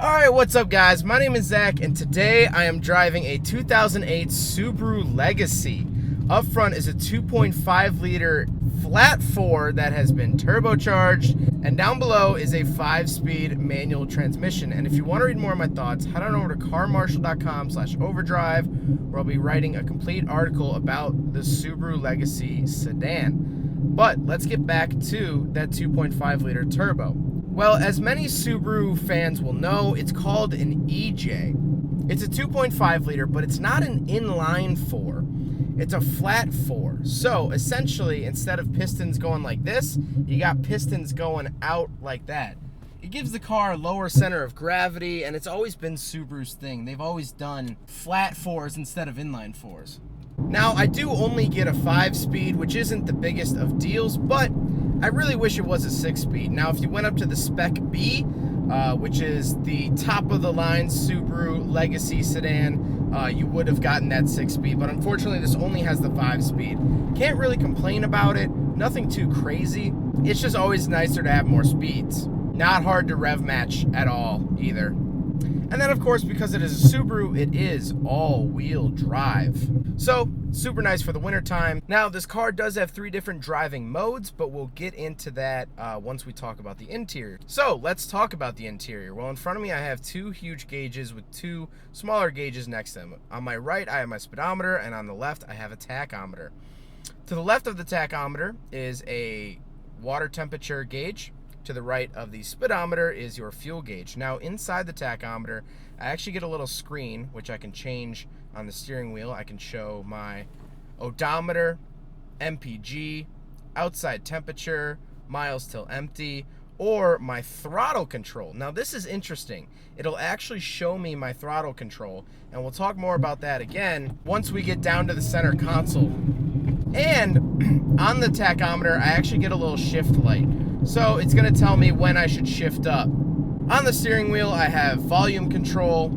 Alright, what's up guys? My name is Zach and today I am driving a 2008 Subaru Legacy. Up front is a 2.5 liter flat 4 that has been turbocharged, and down below is a 5-speed manual transmission. And if you want to read more of my thoughts, head on over to carmarshal.com/overdrive, where I'll be writing a complete article about the Subaru Legacy sedan. But let's get back to that 2.5 liter turbo. Well, as many Subaru fans will know, it's called an EJ. It's a 2.5 liter, but it's not an inline 4. It's a flat 4. So essentially, instead of pistons going like this, you got pistons going out like that. It gives the car a lower center of gravity, and it's always been Subaru's thing. They've always done flat 4s instead of inline 4s. Now, I do only get a 5-speed, which isn't the biggest of deals, but I really wish it was a 6-speed. Now, if you went up to the Spec B, which is the top-of-the-line Subaru Legacy sedan, you would have gotten that 6-speed. But unfortunately, this only has the 5-speed. Can't really complain about it. Nothing too crazy. It's just always nicer to have more speeds. Not hard to rev match at all, either. And then, of course, because it is a Subaru, it is all-wheel drive. So, super nice for the winter time. Now, this car does have 3 different driving modes, but we'll get into that once we talk about the interior. So, let's talk about the interior. Well, in front of me, I have 2 huge gauges with 2 smaller gauges next to them. On my right, I have my speedometer, and on the left, I have a tachometer. To the left of the tachometer is a water temperature gauge. To the right of the speedometer is your fuel gauge. Now, inside the tachometer, I actually get a little screen, which I can change on the steering wheel. I can show my odometer, MPG, outside temperature, miles till empty, or my throttle control. Now, this is interesting. It'll actually show me my throttle control, and we'll talk more about that again once we get down to the center console. And on the tachometer, I actually get a little shift light. So it's going to tell me when I should shift up. On the steering wheel, I have volume control,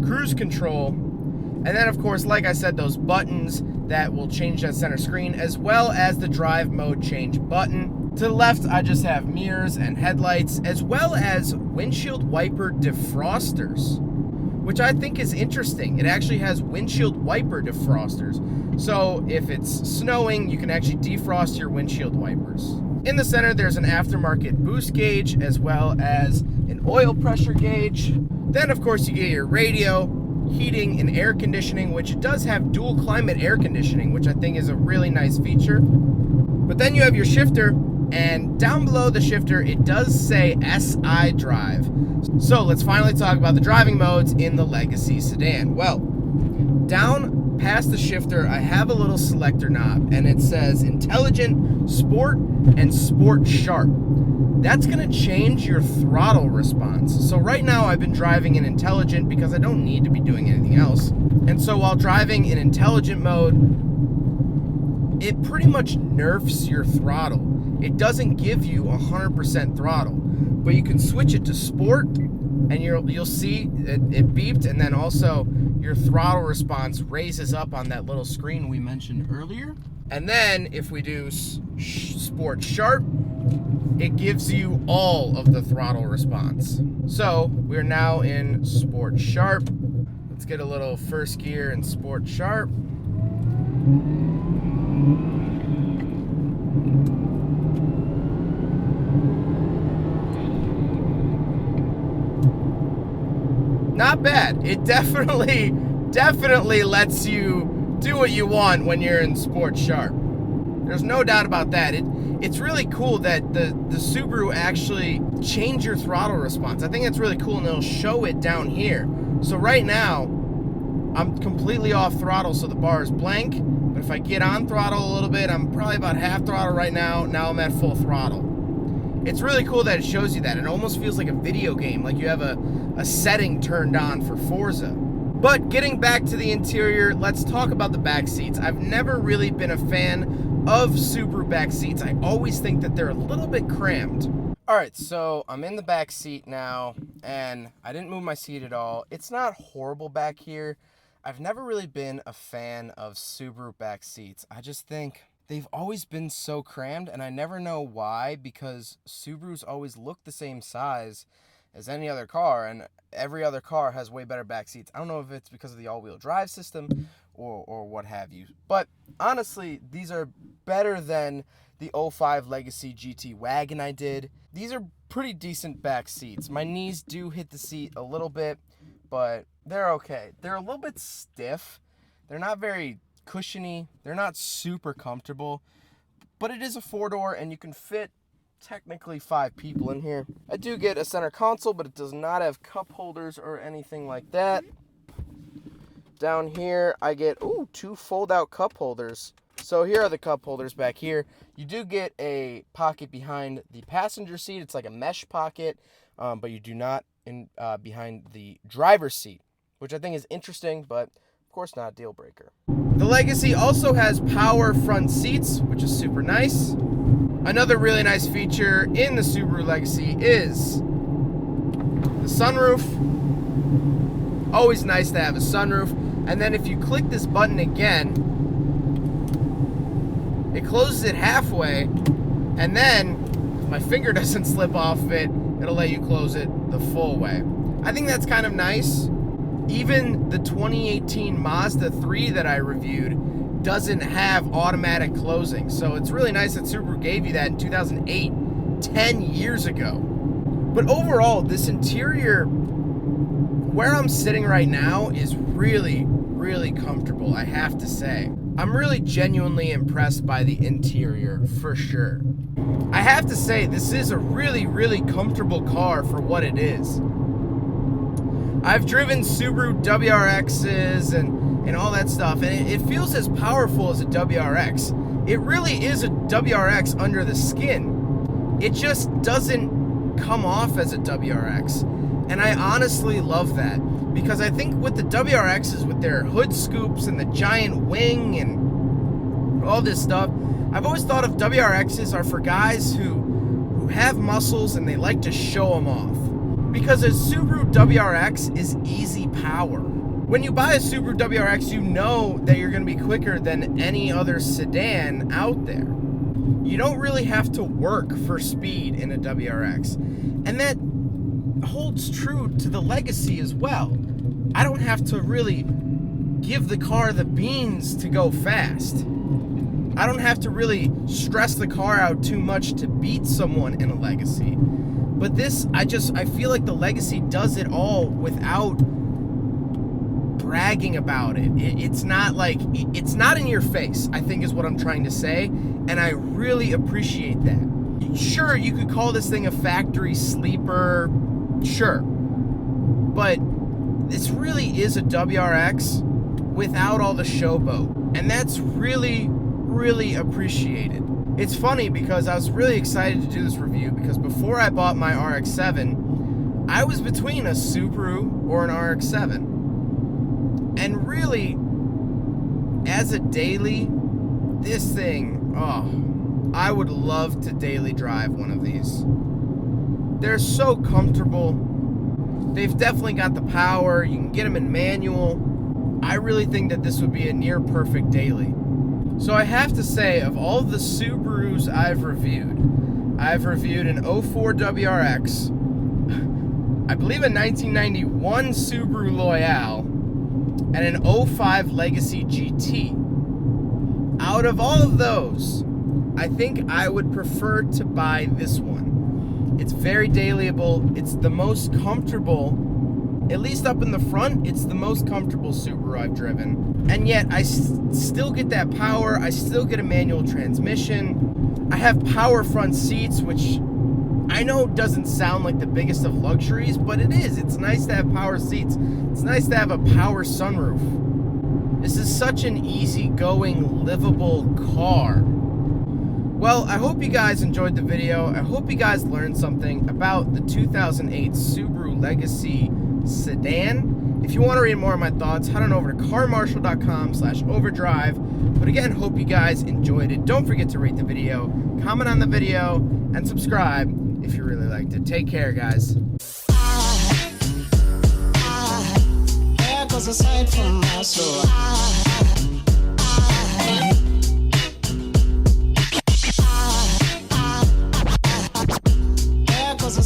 cruise control, and then, of course, like I said, those buttons that will change that center screen, as well as the drive mode change button. To the left, I just have mirrors and headlights, as well as windshield wiper defrosters, which I think is interesting. It actually has windshield wiper defrosters. So if it's snowing, you can actually defrost your windshield wipers. In the center, there's an aftermarket boost gauge, as well as an oil pressure gauge. Then, of course, you get your radio, heating, and air conditioning, which it does have dual climate air conditioning, which I think is a really nice feature. But then you have your shifter, and down below the shifter, it does say SI drive. So let's finally talk about the driving modes in the Legacy sedan. Well, down past the shifter, I have a little selector knob, and it says Intelligent, Sport, and Sport Sharp. That's going to change your throttle response. So right now I've been driving in Intelligent because I don't need to be doing anything else. And so while driving in Intelligent mode, it pretty much nerfs your throttle. It doesn't give you 100% throttle, but you can switch it to Sport, and you'll see it beeped, and then also your throttle response raises up on that little screen we mentioned earlier. And then if we do Sport Sharp, it gives you all of the throttle response. So we're now in Sport Sharp. Let's get a little first gear in Sport Sharp. Not bad. It definitely lets you do what you want when you're in Sport Sharp. There's no doubt about that. It's really cool that the Subaru actually changed your throttle response. I think it's really cool, and it'll show it down here. So right now, I'm completely off throttle, so the bar is blank. But if I get on throttle a little bit, I'm probably about half throttle right now. Now I'm at full throttle. It's really cool that it shows you that. It almost feels like a video game, like you have a setting turned on for Forza. But getting back to the interior, let's talk about the back seats. I've never really been a fan of Subaru back seats. I always think that they're a little bit crammed. Alright, so I'm in the back seat now, and I didn't move my seat at all. It's not horrible back here. I've never really been a fan of Subaru back seats. I just think they've always been so crammed, and I never know why, because Subarus always look the same size as any other car, and every other car has way better back seats. I don't know if it's because of the all-wheel drive system or what have you. But honestly, these are better than the 05 Legacy GT wagon I did. These are pretty decent back seats. My knees do hit the seat a little bit, but they're okay. They're a little bit stiff. They're not very cushiony. They're not super comfortable, but it is a 4-door and you can fit technically 5 people in here. I do get a center console, but it does not have cup holders or anything like that. Down here, I get, 2 fold-out cup holders. So here are the cup holders back here. You do get a pocket behind the passenger seat. It's like a mesh pocket, but you do not behind the driver's seat, which I think is interesting, but of course not a deal breaker. The Legacy also has power front seats, which is super nice. Another really nice feature in the Subaru Legacy is the sunroof. Always nice to have a sunroof. And then if you click this button again, it closes it halfway, and then if my finger doesn't slip off of it, it'll let you close it the full way. I think that's kind of nice. Even the 2018 Mazda 3 that I reviewed doesn't have automatic closing. So it's really nice that Subaru gave you that in 2008, 10 years ago. But overall, this interior, where I'm sitting right now, is really, really comfortable, I have to say. I'm really genuinely impressed by the interior, for sure. I have to say, this is a really, really comfortable car for what it is. I've driven Subaru WRXs and all that stuff, and it feels as powerful as a WRX. It really is a WRX under the skin. It just doesn't come off as a WRX. And I honestly love that, because I think with the WRXs, with their hood scoops and the giant wing and all this stuff, I've always thought of WRXs are for guys who have muscles and they like to show them off. Because a Subaru WRX is easy power. When you buy a Subaru WRX, you know that you're going to be quicker than any other sedan out there. You don't really have to work for speed in a WRX. And that holds true to the Legacy as well. I don't have to really give the car the beans to go fast. I don't have to really stress the car out too much to beat someone in a Legacy. But this, I feel like the Legacy does it all without bragging about it. It's not in your face, I think is what I'm trying to say. And I really appreciate that. Sure, you could call this thing a factory sleeper, sure. But this really is a WRX without all the showboat. And that's really, really appreciated. It's funny because I was really excited to do this review because before I bought my RX-7, I was between a Subaru or an RX-7. And really, as a daily, this thing, I would love to daily drive one of these. They're so comfortable. They've definitely got the power. You can get them in manual. I really think that this would be a near perfect daily. So I have to say, of all the Subarus I've reviewed an 04 WRX, I believe a 1991 Subaru Loyale, and an 05 Legacy GT. Out of all of those, I think I would prefer to buy this one. It's very dailyable. It's the most comfortable, at least up in the front, it's the most comfortable Subaru I've driven. And yet, I still get that power. I still get a manual transmission. I have power front seats, which I know doesn't sound like the biggest of luxuries, but it is. It's nice to have power seats. It's nice to have a power sunroof. This is such an easygoing, livable car. Well, I hope you guys enjoyed the video. I hope you guys learned something about the 2008 Subaru Legacy sedan. If you want to read more of my thoughts, head on over to carmarshal.com/overdrive. But again, hope you guys enjoyed it. Don't forget to rate the video, comment on the video, and subscribe if you really liked it. Take care, guys. There goes a sight from my soul. There goes a